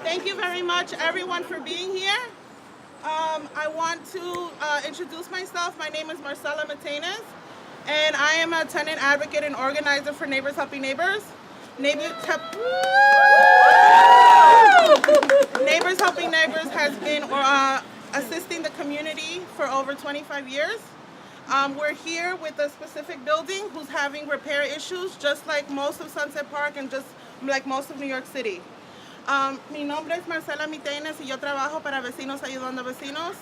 Thank you very much, everyone, for being here. I want to introduce myself. My name is Marcela Matenas, and I am a tenant advocate and organizer for Neighbors Helping Neighbors. Neighbors Helping Neighbors has been assisting the community for over 25 years. We're here with a specific building who's having repair issues, just like most of Sunset Park and just like most of New York City. Mi nombre es Marcela Mitenes y yo trabajo para Vecinos Ayudando a Vecinos.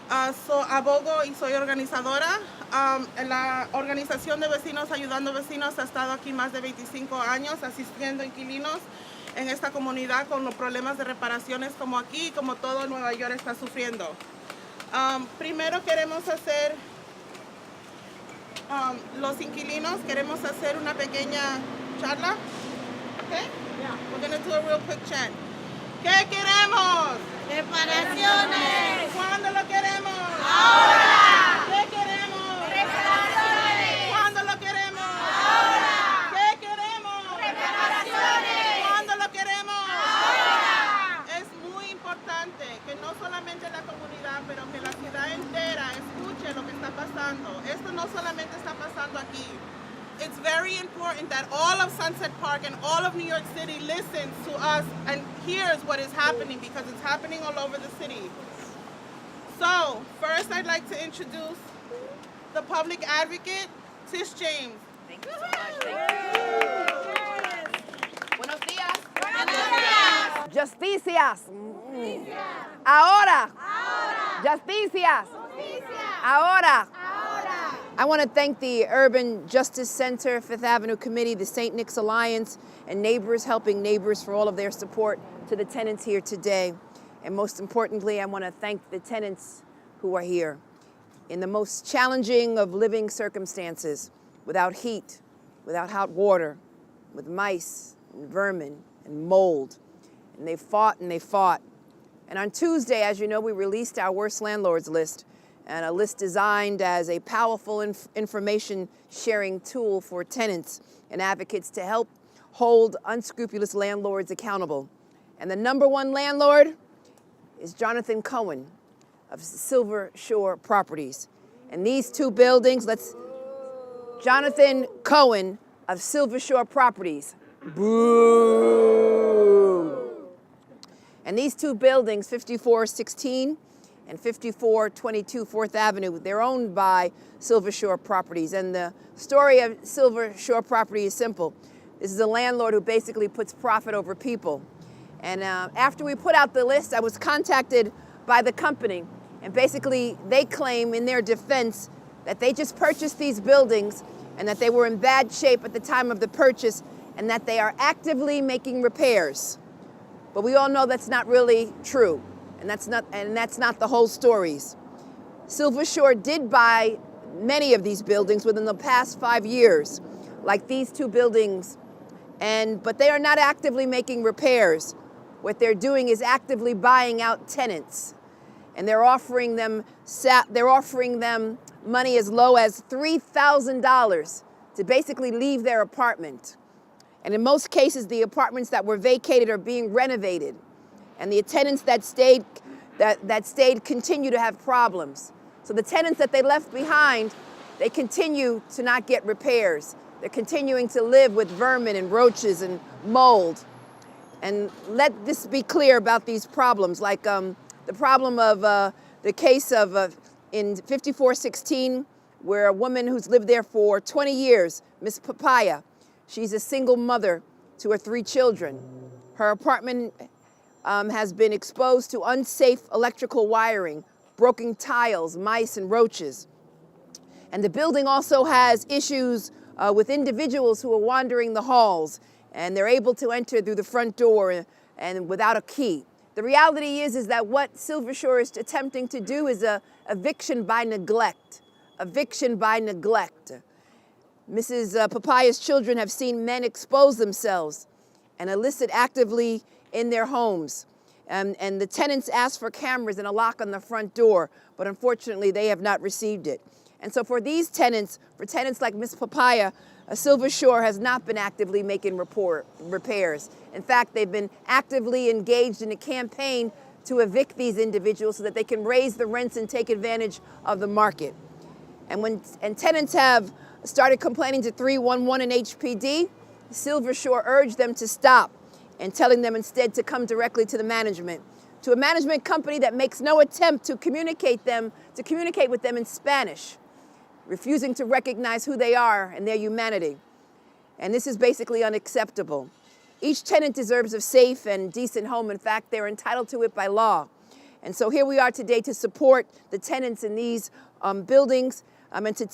Abogo y soy organizadora. La organización de Vecinos Ayudando a Vecinos ha estado aquí más de 25 años asistiendo inquilinos en esta comunidad con los problemas de reparaciones como aquí, como todo Nueva York está sufriendo. Primero queremos hacer, los inquilinos, queremos hacer una pequeña charla. Okay? Yeah. We're going to do a real quick chant. ¿Qué queremos? Reparaciones. ¿Cuándo lo queremos? Ahora. ¿Qué queremos? Reparaciones. ¿Cuándo lo queremos? Ahora. ¿Qué queremos? Reparaciones. ¿Cuándo lo queremos? Ahora. Es muy importante que no solamente la comunidad, pero que la ciudad entera escuche lo que está pasando. Esto no solamente está pasando aquí. It's very important that all of Sunset Park and all of New York City listens to us and hears what is happening, because it's happening all over the city. So, first I'd like to introduce the public advocate, Tish James. Thank you so much. Thank you. Buenos días. Buenos días. Justicias. Ahora. Ahora. Justicias. Justicia. Ahora. Ahora. I want to thank the Urban Justice Center, Fifth Avenue Committee, the St. Nick's Alliance, and Neighbors Helping Neighbors for all of their support to the tenants here today. And most importantly, I want to thank the tenants who are here in the most challenging of living circumstances, without heat, without hot water, with mice and vermin and mold. And they fought and they fought. And on Tuesday, as you know, we released our worst landlords list, and a list designed as a powerful information sharing tool for tenants and advocates to help hold unscrupulous landlords accountable. And the number one landlord is Jonathan Cohen of Silver Shore Properties. And these two buildings, Jonathan Cohen of Silver Shore Properties. Boo! And these two buildings, 5416 and 5422 4th Avenue, they're owned by Silver Shore Properties. And the story of Silver Shore Property is simple. This is a landlord who basically puts profit over people. And after we put out the list, I was contacted by the company. And basically, they claim in their defense that they just purchased these buildings and that they were in bad shape at the time of the purchase and that they are actively making repairs. But we all know that's not really true. And that's not the whole stories. Silver Shore did buy many of these buildings within the past 5 years, like these two buildings, but they are not actively making repairs. What they're doing is actively buying out tenants, and they're offering them money as low as $3,000 to basically leave their apartment. And in most cases, the apartments that were vacated are being renovated. And the tenants that stayed continue to have problems. So the tenants that they left behind, they continue to not get repairs. They're continuing to live with vermin and roaches and mold. And let this be clear about these problems, like the problem of the case of in 5416, where a woman who's lived there for 20 years, Miss Papaya, she's a single mother to her 3 children. Her apartment has been exposed to unsafe electrical wiring, broken tiles, mice, and roaches. And the building also has issues with individuals who are wandering the halls, and they're able to enter through the front door and without a key. The reality is that what Silver Shore is attempting to do is a eviction by neglect. Eviction by neglect. Mrs. Papaya's children have seen men expose themselves and elicit actively in their homes. And the tenants asked for cameras and a lock on the front door, but unfortunately they have not received it. And so for these tenants, for tenants like Miss Papaya, Silver Shore has not been actively making repairs. In fact, they've been actively engaged in a campaign to evict these individuals so that they can raise the rents and take advantage of the market. And tenants have started complaining to 311 and HPD, Silver Shore urged them to stop and telling them instead to come directly to the management, to a management company that makes no attempt to communicate with them in Spanish, refusing to recognize who they are and their humanity. And this is basically unacceptable. Each tenant deserves a safe and decent home. In fact, they're entitled to it by law. And so here we are today to support the tenants in these buildings and to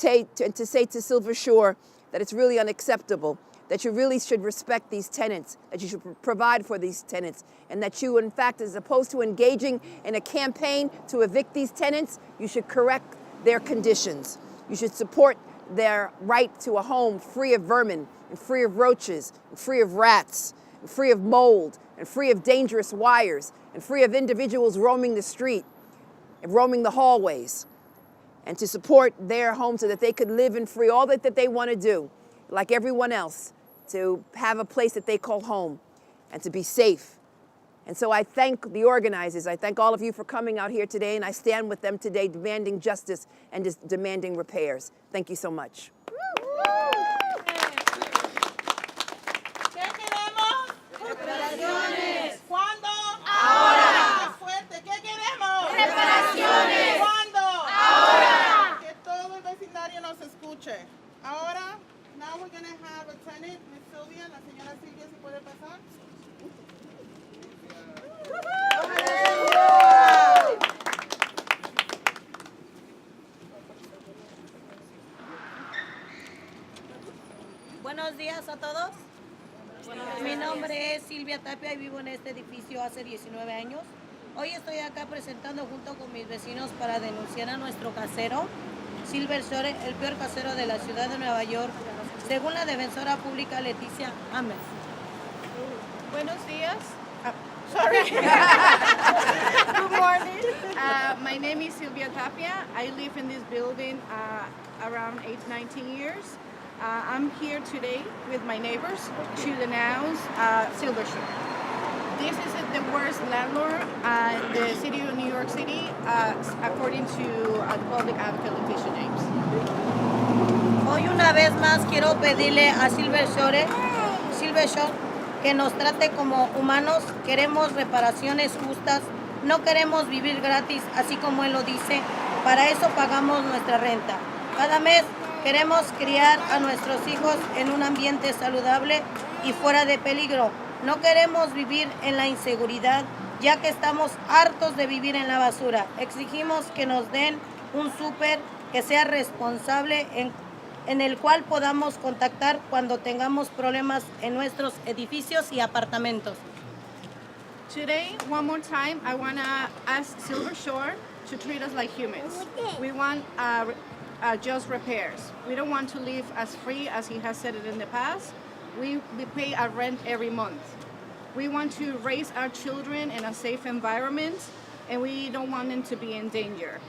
say to Silver Shore that it's really unacceptable, that you really should respect these tenants, that you should provide for these tenants, and that you, in fact, as opposed to engaging in a campaign to evict these tenants, you should correct their conditions. You should support their right to a home free of vermin and free of roaches and free of rats and free of mold and free of dangerous wires and free of individuals roaming the street and roaming the hallways, and to support their home so that they could live in free all that they want to do, like everyone else, to have a place that they call home and to be safe. And so I thank the organizers. I thank all of you for coming out here today, and I stand with them today demanding justice and demanding repairs. Thank you so much. ¿Qué queremos? Reparaciones. ¿Cuándo? Ahora. Más fuerte. ¿Qué queremos? Reparaciones. ¿Cuándo? Ahora. Que todo el vecindario nos escuche. Ahora, now we're going to have a tenant, Miss Sylvia, la señora Silvia, si puede pasar. Buenos días a todos. Mi nombre es Silvia Tapia y vivo en este edificio hace 19 años. Hoy estoy acá presentando junto con mis vecinos para denunciar a nuestro casero, Silver Shore, el peor casero de la ciudad de Nueva York, según la defensora pública Leticia Ames. Buenos días. Sorry. Good morning. My name is Silvia Tapia. I live in this building around 19 years. I'm here today with my neighbors to denounce Silver Shore. This is the worst landlord in the city of New York City, according to the public advocate Leticia James. Hoy una vez más quiero pedirle a Silver Shore que nos trate como humanos. Queremos reparaciones justas, no queremos vivir gratis, así como él lo dice. Para eso pagamos nuestra renta. Cada mes queremos criar a nuestros hijos en un ambiente saludable y fuera de peligro. No queremos vivir en la inseguridad, ya que estamos hartos de vivir en la basura. Exigimos que nos den un súper que sea responsable, en el cual podamos contactar cuando tengamos problemas en nuestros edificios y apartamentos. Today, one more time, I want to ask Silver Shore to treat us like humans. We want just repairs. We don't want to live as free as he has said it in the past. We pay our rent every month. We want to raise our children in a safe environment, and we don't want them to be in danger.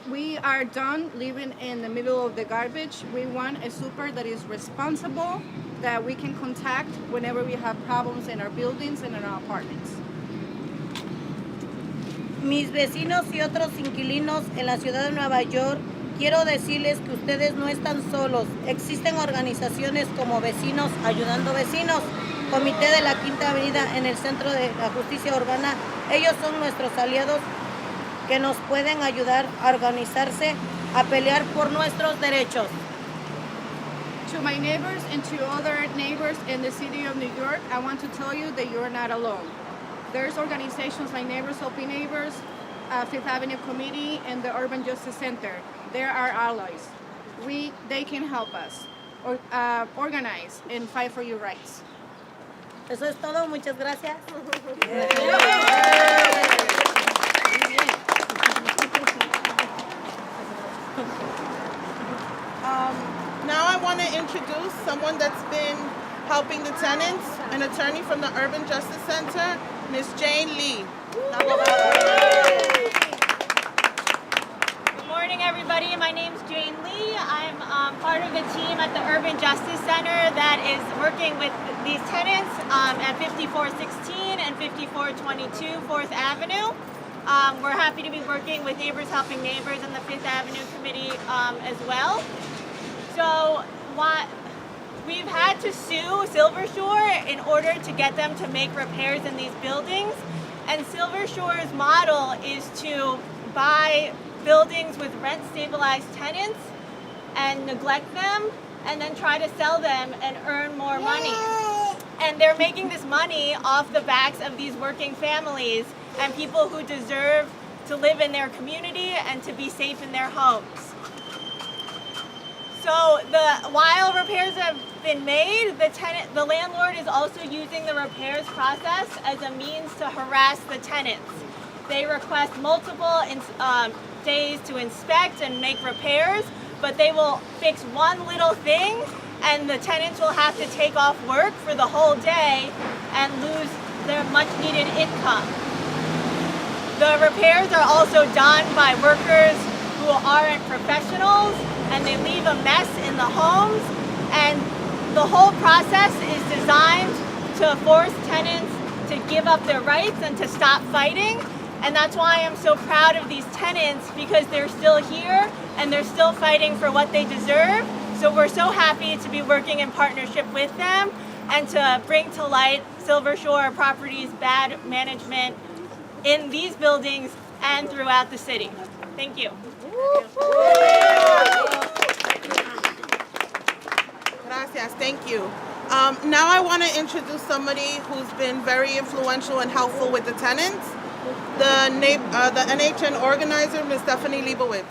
We are done living in the middle of the garbage. We want a super that is responsible, that we can contact whenever we have problems in our buildings and in our apartments. Mis vecinos y otros inquilinos en la ciudad de Nueva York, quiero decirles que ustedes no están solos. Existen organizaciones como Vecinos Ayudando Vecinos, Comité de la Quinta Avenida en el Centro de la Justicia Urbana. Ellos son nuestros aliados que nos pueden ayudar a organizarse, a pelear por nuestros derechos. To my neighbors and to other neighbors in the city of New York, I want to tell you that you're not alone. There's organizations like Neighbors Helping Neighbors, Fifth Avenue Committee, and the Urban Justice Center. They're our allies. They can help us organize and fight for your rights. Eso es todo, muchas gracias. Now I want to introduce someone that's been helping the tenants, an attorney from the Urban Justice Center, Ms. Jane Lee. Good morning. morning, everybody. My name's Jane Lee. I'm part of the team at the Urban Justice Center that is working with these tenants at 5416 and 5422 4th Avenue. We're happy to be working with Neighbors Helping Neighbors and the 5th Avenue Committee as well. So we've had to sue Silver Shore in order to get them to make repairs in these buildings. And Silver Shore's model is to buy buildings with rent-stabilized tenants and neglect them and then try to sell them and earn more money. And they're making this money off the backs of these working families and people who deserve to live in their community and to be safe in their homes. So while repairs have been made, the landlord is also using the repairs process as a means to harass the tenants. They request multiple days to inspect and make repairs, but they will fix one little thing and the tenants will have to take off work for the whole day and lose their much needed income. The repairs are also done by workers who aren't professionals, and they leave a mess in the homes, and the whole process is designed to force tenants to give up their rights and to stop fighting. And that's why I'm so proud of these tenants, because they're still here and they're still fighting for what they deserve. So we're so happy to be working in partnership with them and to bring to light Silver Shore Properties' bad management in these buildings and throughout the city. Thank you. Gracias, thank you. Now I want to introduce somebody who's been very influential and helpful with the tenants, the NHN organizer, Ms. Stephanie Leibowitz.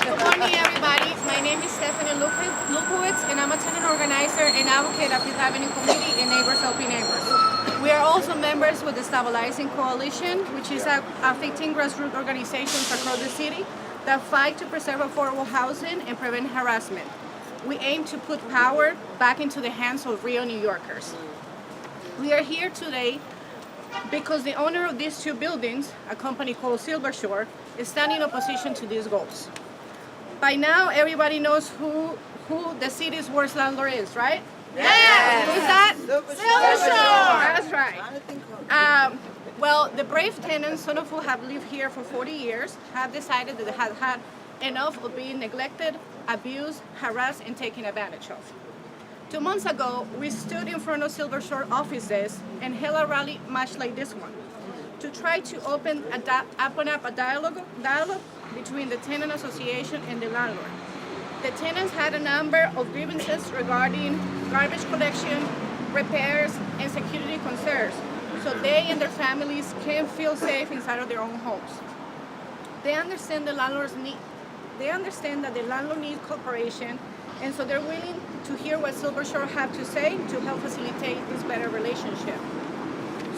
Good morning, everybody. My name is Stephanie Lukowitz, and I'm a tenant organizer and advocate at 5th Avenue Committee and Neighbors Helping Neighbors. We are also members with the Stabilizing Coalition, which is a 15 grassroots organizations across the city that fight to preserve affordable housing and prevent harassment. We aim to put power back into the hands of real New Yorkers. We are here today because the owner of these two buildings, a company called Silver Shore, is standing in opposition to these goals. By now, everybody knows who the city's worst landlord is, right? Yes. Who's that? Silver Shore. That's right. Well, the brave tenants, some of who have lived here for 40 years, have decided that they have had enough of being neglected, abused, harassed, and taken advantage of. 2 months ago, we stood in front of Silver Shore offices and held a rally much like this one to try to open up a dialogue between the tenant association and the landlord. The tenants had a number of grievances regarding garbage collection, repairs, and security concerns, so they and their families can feel safe inside of their own homes. They understand the landlord's need. They understand that the landlord needs cooperation, and so they're willing to hear what Silver Shore have to say to help facilitate this better relationship.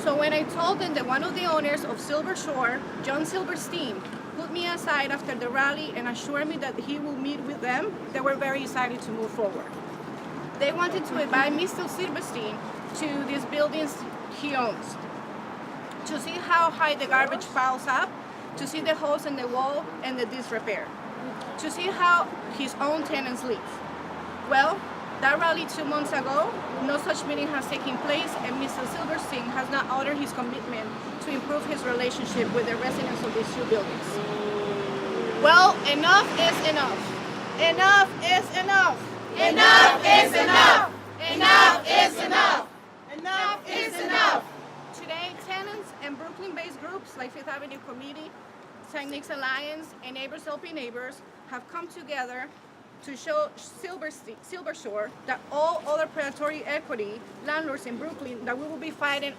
So when I told them that one of the owners of Silver Shore, John Silverstein, put me aside after the rally and assured me that he will meet with them, they were very excited to move forward. They wanted to invite Mr. Silverstein to these buildings he owns, to see how high the garbage piles up, to see the holes in the wall and the disrepair, to see how his own tenants live. Well, that rally 2 months ago, no such meeting has taken place, and Mr. Silverstein has not honored his commitment to improve his relationship with the residents of these two buildings. Well, enough is enough. Enough is enough. Enough is enough. Enough is enough. Enough is enough. Today, tenants and Brooklyn-based groups like 5th Avenue Committee, St. Nick's Alliance, and Neighbors Helping Neighbors have come together to show Silver Shore that all other predatory equity landlords in Brooklyn that we will be fighting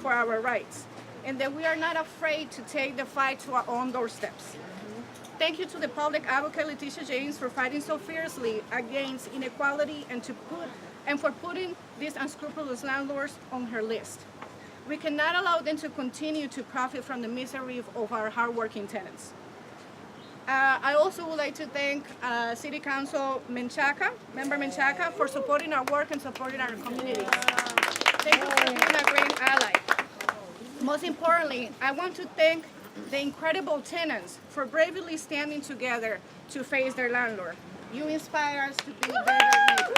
for our rights, and that we are not afraid to take the fight to our own doorsteps. Thank you to the public advocate Leticia James for fighting so fiercely against inequality and for putting these unscrupulous landlords on her list. We cannot allow them to continue to profit from the misery of our hardworking tenants. I also would like to thank City Council Member Menchaca, for supporting our work and supporting our community. Thank you for being a great ally. Most importantly, I want to thank the incredible tenants for bravely standing together to face their landlord. You inspire us to be better neighbors.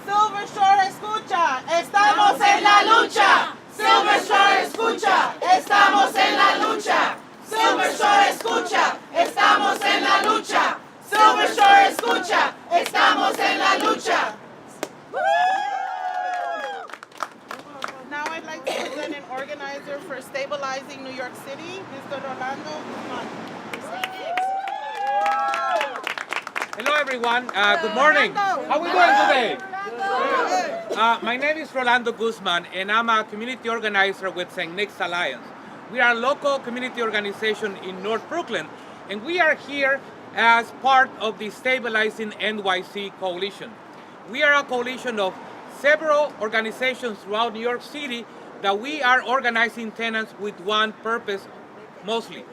Silver Shore escucha, estamos en la lucha. Silver Shore escucha, estamos en la lucha. Silver Shore escucha, estamos en la lucha. Silver Shore escucha, estamos en la lucha. Now I'd like to present an organizer for stabilizing New York City, Mr. Rolando Guzman. Hello everyone, good morning. How are we doing today? My name is Rolando Guzman and I'm a community organizer with St. Nick's Alliance. We are a local community organization in North Brooklyn and we are here as part of the Stabilizing NYC Coalition. We are a coalition of several organizations throughout New York City that we are organizing tenants with one purpose mostly,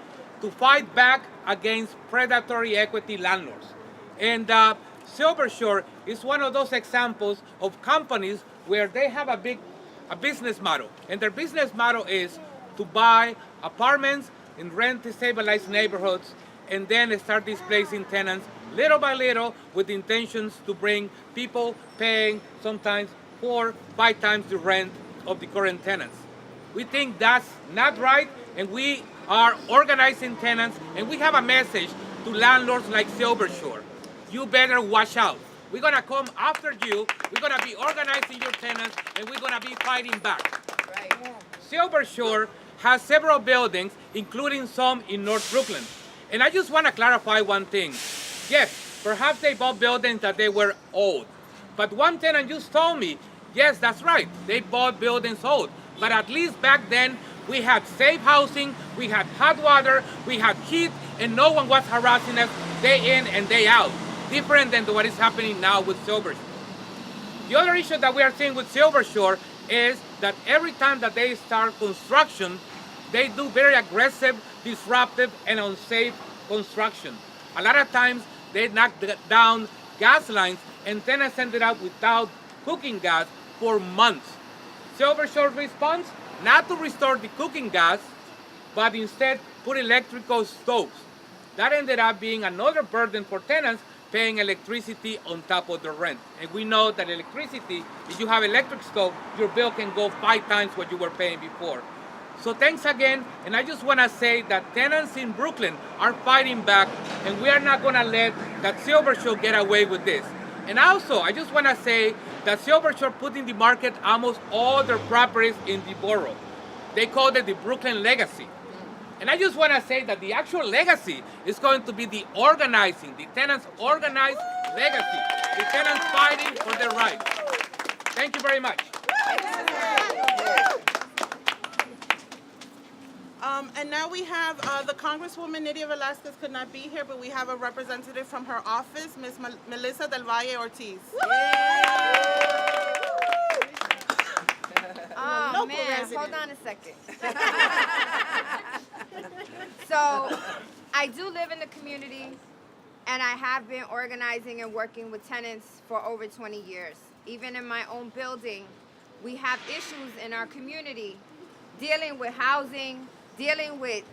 to fight back against predatory equity landlords. And Silver Shore is one of those examples of companies where they have a business model. And their business model is to buy apartments in rent-stabilized neighborhoods and then start displacing tenants little by little with intentions to bring people paying sometimes 4, 5 times the rent of the current tenants. We think that's not right, and we are organizing tenants, and we have a message to landlords like Silver Shore. You better watch out. We're gonna come after you, we're gonna be organizing your tenants, and we're gonna be fighting back. Right. Silver Shore has several buildings, including some in North Brooklyn. And I just wanna clarify one thing. Yes, perhaps they bought buildings that they were old. But one tenant just told me, yes, that's right, they bought buildings old. But at least back then, we had safe housing, we had hot water, we had heat, and no one was harassing us day in and day out. Different than what is happening now with Silver Shore. The other issue that we are seeing with Silver Shore is that every time that they start construction, they do very aggressive, disruptive, and unsafe construction. A lot of times, they knock down gas lines, and tenants ended up without cooking gas for months. Silver Shore's response, not to restore the cooking gas, but instead put electrical stoves. That ended up being another burden for tenants paying electricity on top of the rent. And we know that electricity, if you have electric stove, your bill can go 5 times what you were paying before. So thanks again, and I just want to say that tenants in Brooklyn are fighting back, and we are not going to let that Silver Shore get away with this. And also, I just want to say that Silver Shore put in the market almost all their properties in the borough. They called it the Brooklyn Legacy. And I just want to say that the actual legacy is going to be the organizing, the tenants' organized legacy, the tenants fighting for their rights. Thank you very much. And now we have the Congresswoman Nydia Velasquez could not be here, but we have a representative from her office, Ms. Melissa Del Valle Ortiz. Oh Local man, resident. hold on a second. So, I do live in the community, and I have been organizing and working with tenants for over 20 years. Even in my own building, we have issues in our community dealing with housing, dealing with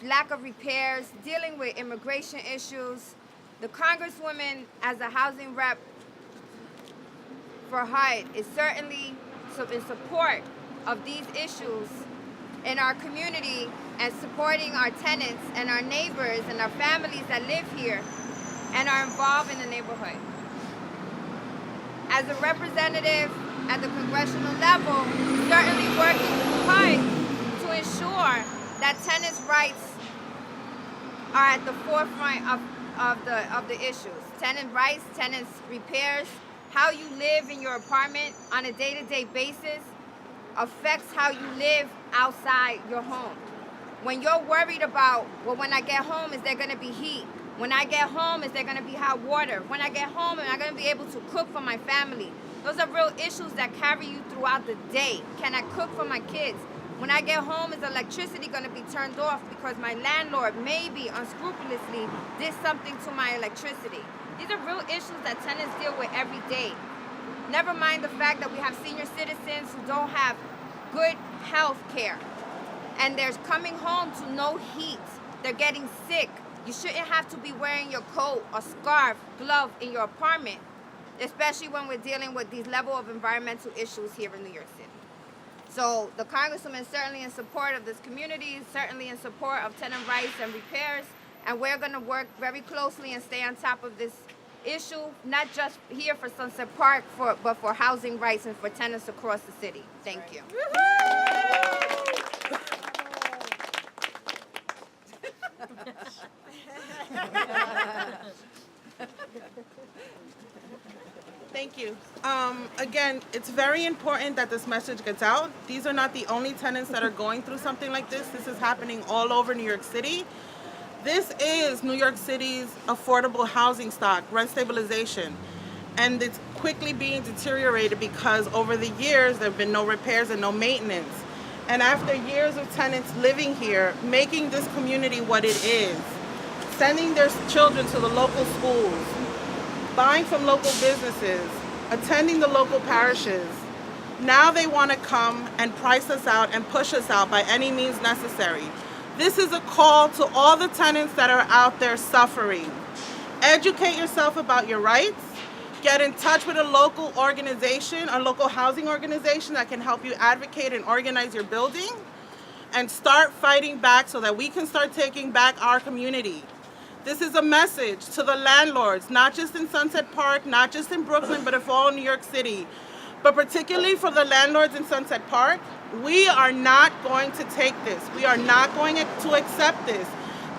lack of repairs, dealing with immigration issues. The Congresswoman, as a housing rep for HUD, is certainly in support of these issues in our community and supporting our tenants and our neighbors and our families that live here and are involved in the neighborhood. As a representative at the congressional level, certainly working hard to ensure that tenants' rights are at the forefront of the issues. Tenant rights, tenants' repairs, how you live in your apartment on a day-to-day basis affects how you live outside your home. When you're worried about, well, when I get home, is there going to be heat? When I get home, is there going to be hot water? When I get home, am I going to be able to cook for my family? Those are real issues that carry you throughout the day. Can I cook for my kids? When I get home, is electricity going to be turned off because my landlord maybe unscrupulously did something to my electricity? These are real issues that tenants deal with every day. Never mind the fact that we have senior citizens who don't have good health care. And they're coming home to no heat. They're getting sick. You shouldn't have to be wearing your coat or scarf, glove in your apartment, especially when we're dealing with these level of environmental issues here in New York City. So the Congresswoman is certainly in support of this community, certainly in support of tenant rights and repairs, and we're going to work very closely and stay on top of this issue, not just here for Sunset Park, but for housing rights and for tenants across the city. Thank you. Thank you. Again, it's very important that this message gets out. These are not the only tenants that are going through something like this. This is happening all over New York City. This is New York City's affordable housing stock, rent stabilization. And it's quickly being deteriorated because over the years there have been no repairs and no maintenance. And after years of tenants living here, making this community what it is, sending their children to the local schools, buying from local businesses, attending the local parishes, now they want to come and price us out and push us out by any means necessary. This is a call to all the tenants that are out there suffering. Educate yourself about your rights. Get in touch with a local organization, a local housing organization that can help you advocate and organize your building, and start fighting back so that we can start taking back our community. This is a message to the landlords, not just in Sunset Park, not just in Brooklyn, but of all New York City. But particularly for the landlords in Sunset Park, we are not going to take this. We are not going to accept this.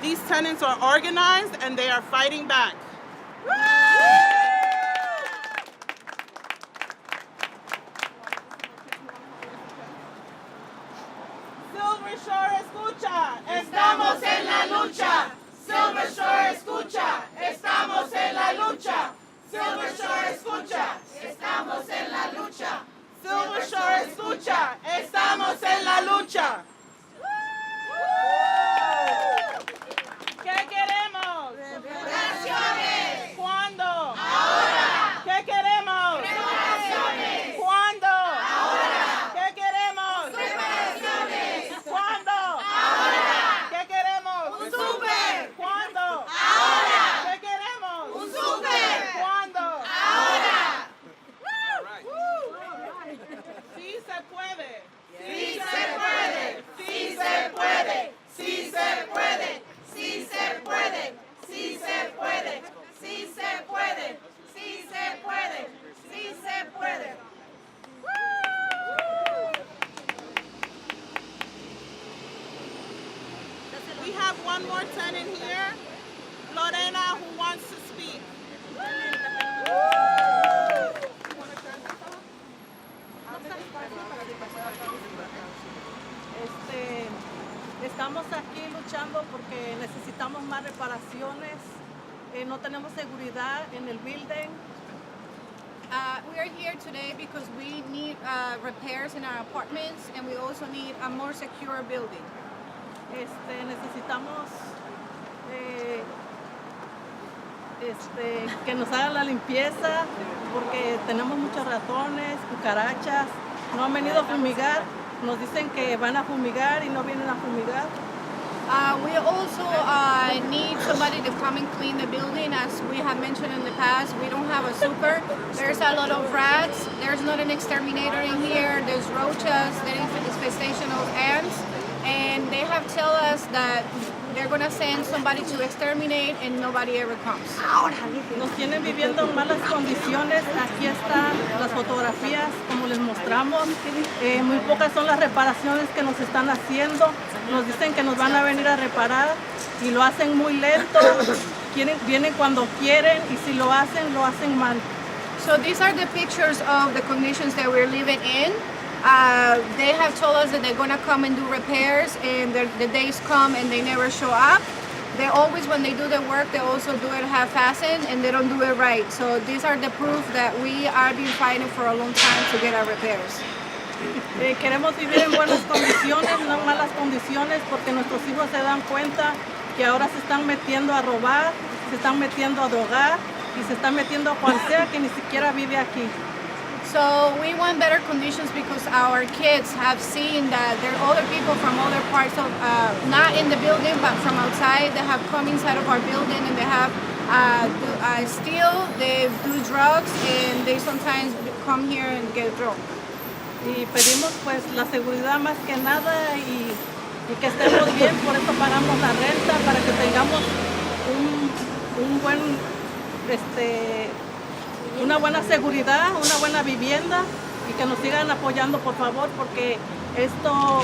These tenants are organized and they are fighting back. Silver Shore escucha, estamos en la lucha. Silver Shore escucha, estamos en la lucha. Silver Shore escucha, estamos en la lucha. Silver Shore escucha, estamos en la lucha. ¿Qué queremos? Reparaciones. ¿Cuándo? Ahora. ¿Qué queremos? Reparaciones. ¿Cuándo? Ahora. ¿Qué queremos? Reparaciones. ¿Cuándo? Ahora. ¿Qué queremos? Un súper. ¿Cuándo? Ahora. ¿Qué queremos? Un súper. ¿Cuándo? Ahora. Sí se puede. Sí se puede. Sí se puede. Sí se puede. Sí se puede. Sí se puede. Sí se puede. Sí se puede. Sí se puede. We have one more tenant here, Lorena, who wants to speak. Estamos aquí luchando porque necesitamos más reparaciones, no tenemos seguridad en el building. We are here today because we need repairs in our apartments and we also need a more secure building. Necesitamos que nos hagan la limpieza porque tenemos muchos ratones, cucarachas, no han venido a fumigar, nos dicen que van a fumigar y no vienen a fumigar. We also need somebody to come and clean the building. As we have mentioned in the past, we don't have a super. There's a lot of rats. There's not an exterminator in here. There's roaches. There is infestation of ants. And they have told us that they're going to send somebody to exterminate and nobody ever comes. Nos tienen viviendo en malas condiciones. Aquí están las fotografías, como les mostramos. Muy pocas son las reparaciones que nos están haciendo. Nos dicen que nos van a venir a reparar y lo hacen muy lento. Vienen cuando quieren y si lo hacen mal. So these are the pictures of the conditions that we're living in. They have told us that they're going to come and do repairs, and the days come and they never show up. They always, when they do the work, they also do it half-assed and they don't do it right. So these are the proof that we are been fighting for a long time to get our repairs. Queremos vivir en buenas condiciones, no en malas condiciones, porque nuestros hijos se dan cuenta que ahora se están metiendo a robar, se están metiendo a drogar y se están metiendo a cual sea que ni siquiera vive aquí. So we want better conditions because our kids have seen that there are other people from other parts of, not in the building, but from outside, they have come inside of our building and they have steal, they do drugs, and they sometimes come here and get drunk. Y pedimos pues la seguridad más que nada y que estemos bien, por eso pagamos la renta, para que tengamos un buen, una buena seguridad, una buena vivienda y que nos sigan apoyando por favor, porque esto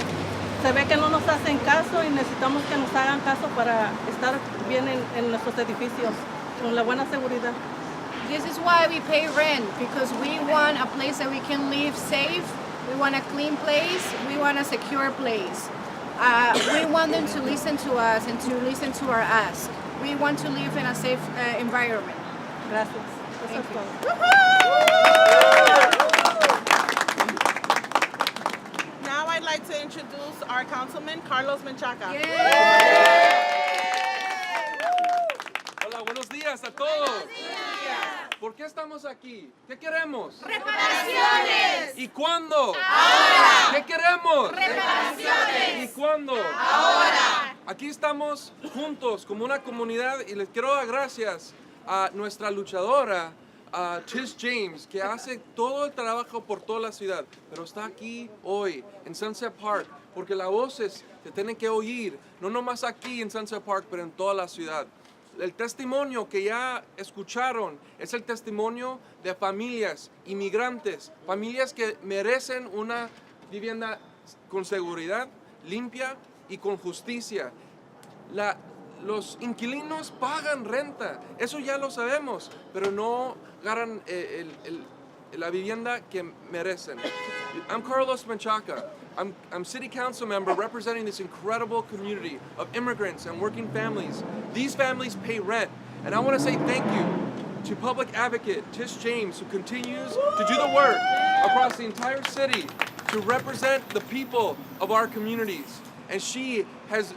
se ve que no nos hacen caso y necesitamos que nos hagan caso para estar bien en nuestros edificios, con la buena seguridad. This is why we pay rent, because we want a place that we can live safe, we want a clean place, we want a secure place. We want them to listen to us and to listen to our ask. We want to live in a safe environment. Gracias. Eso es todo. Now I'd like to introduce our councilman, Carlos Menchaca. Hola, buenos días a todos. Buenos días. ¿Por qué estamos aquí? ¿Qué queremos? ¡Reparaciones! ¿Y cuándo? ¡Ahora! ¿Qué queremos? ¡Reparaciones! ¿Y cuándo? ¡Ahora! Aquí estamos juntos como una comunidad y les quiero dar gracias a nuestra luchadora, a Tish James, que hace todo el trabajo por toda la ciudad, pero está aquí hoy en Sunset Park, porque las voces se tienen que oír, no nomás aquí en Sunset Park, pero en toda la ciudad. El testimonio que ya escucharon es el testimonio de familias inmigrantes, familias que merecen una vivienda con seguridad, limpia y con justicia. Los inquilinos pagan renta, eso ya lo sabemos, pero no ganan la vivienda que merecen. I'm Carlos Menchaca. I'm city council member representing this incredible community of immigrants and working families. These families pay rent, and I want to say thank you to public advocate Tish James, who continues to do the work across the entire city to represent the people of our communities. And she has,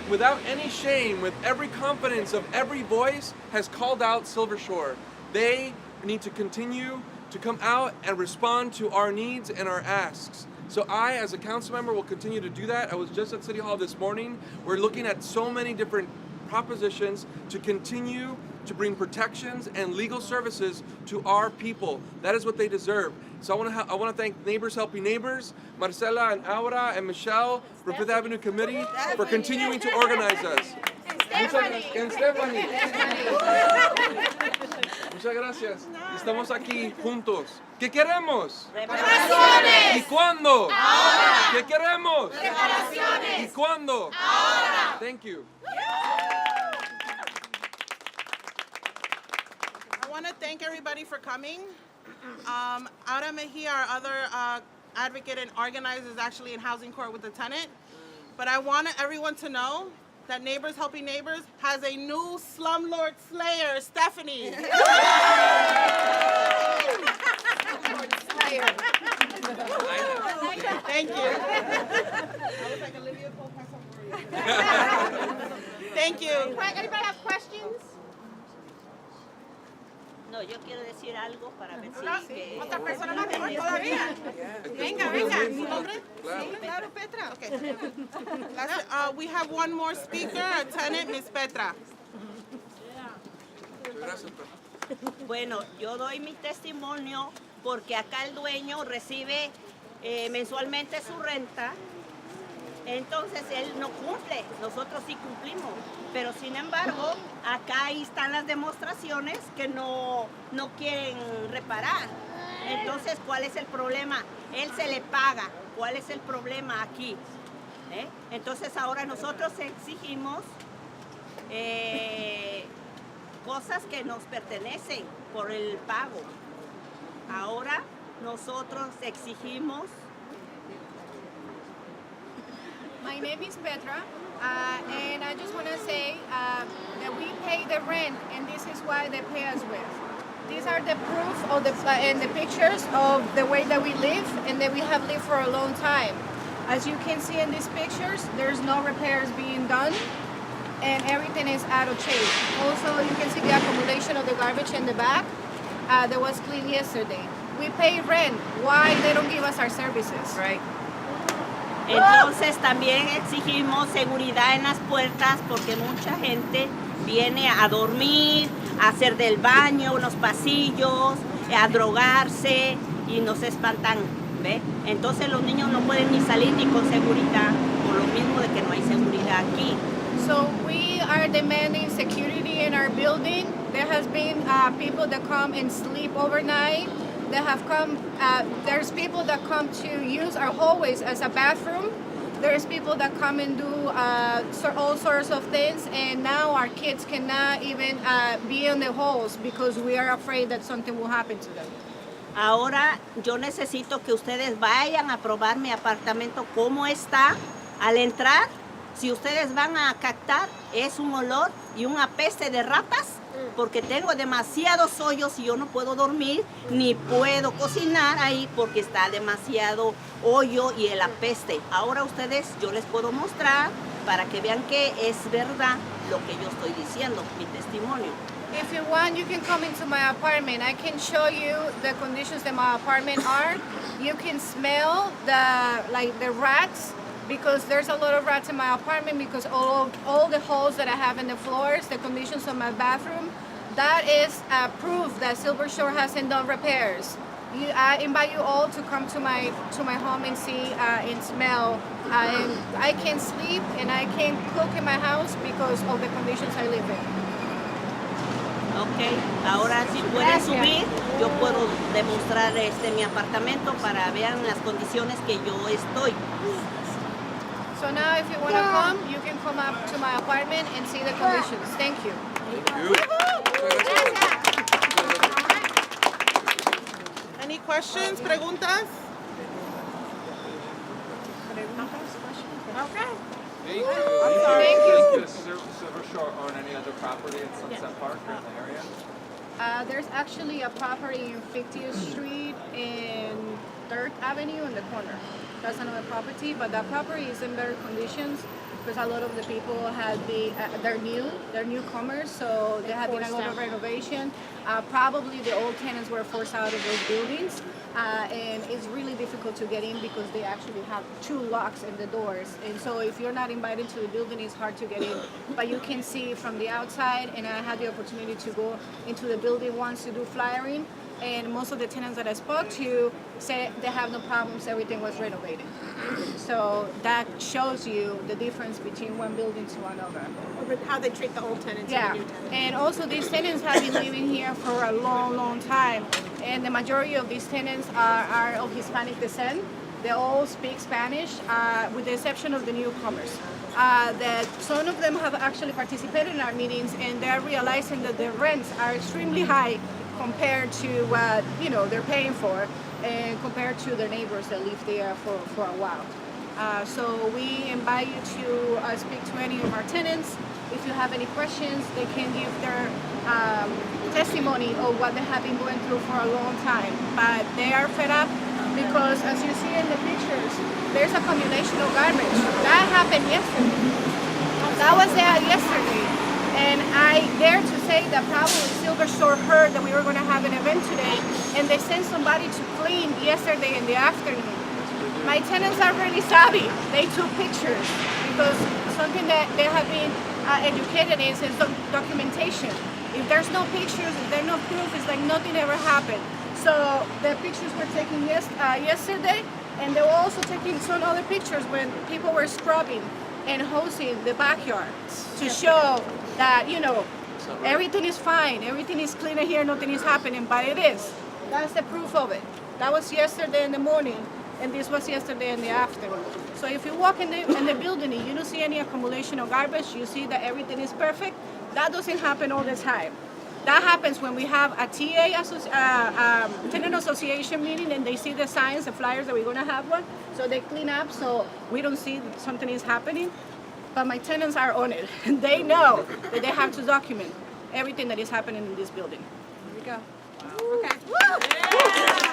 without any shame, with every confidence of every voice, has called out Silver Shore. They need to continue to come out and respond to our needs and our asks. So I, as a council member, will continue to do that. I was just at City Hall this morning. We're looking at so many different propositions to continue to bring protections and legal services to our people. That is what they deserve. So I want to thank Neighbors Helping Neighbors, Marcela and Aura and Michelle from Fifth Avenue Committee for continuing to organize us. And Stephanie. Muchas gracias. Estamos aquí juntos. ¿Qué queremos? ¡Reparaciones! ¿Y cuándo? ¡Ahora! ¿Qué queremos? ¡Reparaciones! ¿Y cuándo? ¡Ahora! Thank you. I want to thank everybody for coming. Aura Mejia, our other advocate and organizer, is actually in housing court with the tenant. But I want everyone to know that Neighbors Helping Neighbors has a new slumlord slayer, Stephanie. Thank you. Thank you. Anybody have questions? No, yo quiero decir algo para ver si... Otra persona más mejor todavía. Venga, venga. ¿Mi nombre? Sí, claro, Petra. Okay. We have one more speaker, a tenant, Miss Petra. Bueno, yo doy mi testimonio porque acá el dueño recibe mensualmente su renta, entonces él no cumple, nosotros sí cumplimos, pero sin embargo, acá ahí están las demostraciones que no quieren reparar. Entonces, ¿cuál es el problema? Él se le paga, ¿cuál es el problema aquí? Entonces ahora nosotros exigimos cosas que nos pertenecen por el pago. Ahora nosotros exigimos. My name is Petra, and I just want to say that we pay the rent, and this is why they pay us with. These are the proof of and the pictures of the way that we live and that we have lived for a long time. As you can see in these pictures, there's no repairs being done and everything is out of shape. Also, you can see the accumulation of the garbage in the back that was cleaned yesterday. We pay rent. Why they don't give us our services? Right. Entonces también exigimos seguridad en las puertas porque mucha gente viene a dormir, a hacer del baño, los pasillos, a drogarse y nos espantan, ¿ve? Entonces los niños no pueden ni salir ni con seguridad por lo mismo de que no hay seguridad aquí. So we are demanding security in our building. There has been people that come and sleep overnight. They have come. There's people that come to use our hallways as a bathroom. There's people that come and do all sorts of things, and now our kids cannot even be in the halls because we are afraid that something will happen to them. Ahora yo necesito que ustedes vayan a probar mi apartamento cómo está. Al entrar, si ustedes van a captar, es un olor y un apeste de ratas porque tengo demasiados hoyos y yo no puedo dormir ni puedo cocinar ahí porque está demasiado hoyo y el apeste. Ahora ustedes, yo les puedo mostrar para que vean que es verdad lo que yo estoy diciendo, mi testimonio. If you want, you can come into my apartment. I can show you the conditions that my apartment are. You can smell the rats because there's a lot of rats in my apartment because all the holes that I have in the floors, the conditions of my bathroom, that is proof that Silver Shore hasn't done repairs. I invite you all to come to my home and see and smell. And I can sleep and I can cook in my house because of the conditions I live in. Ok, ahora si pueden subir, yo puedo demostrar mi apartamento para vean las condiciones que yo estoy. So now if you want to come, you can come up to my apartment and see the conditions. Thank you. Any questions? Preguntas? Okay. Thank you. Does Silver Shore own any other property in Sunset Park or in the area? There's actually a property in 50th Street and 3rd Avenue in the corner. That's another property, but that property is in better conditions because a lot of the people they're newcomers, so there have been a lot of renovation. Probably the old tenants were forced out of those buildings, and it's really difficult to get in because they actually have 2 locks in the doors. And so if you're not invited to the building, it's hard to get in. But you can see from the outside, and I had the opportunity to go into the building once to do flyering. And most of the tenants that I spoke to said they have no problems, everything was renovated. So that shows you the difference between one building to another. How they treat the old tenants Yeah, and the new tenants. and also these tenants have been living here for a long, long time. And the majority of these tenants are of Hispanic descent. They all speak Spanish, with the exception of the newcomers. That some of them have actually participated in our meetings, and they're realizing that the rents are extremely high compared to what they're paying for, and compared to their neighbors that live there for a while. So we invite you to speak to any of our tenants. If you have any questions, they can give their testimony of what they have been going through for a long time. But they are fed up because, as you see in the pictures, there's a accumulation of garbage. That happened yesterday. That was there yesterday. And I dare to say that probably Silver Shore heard that we were going to have an event today, and they sent somebody to clean yesterday in the afternoon. My tenants are really savvy. They took pictures because something that they have been educated in is documentation. If there's no pictures, if there's no proof, it's like nothing ever happened. So the pictures were taken yesterday, and they were also taking some other pictures when people were scrubbing and hosing the backyard to show that, everything is fine, everything is clean here, nothing is happening, but it is. That's the proof of it. That was yesterday in the morning, and this was yesterday in the afternoon. So if you walk in the building and you don't see any accumulation of garbage, you see that everything is perfect. That doesn't happen all the time. That happens when we have a tenant association meeting and they see the signs, the flyers that we're going to have one, so they clean up so we don't see that something is happening. But my tenants are on it. They know that they have to document everything that is happening in this building. Here we go. Okay.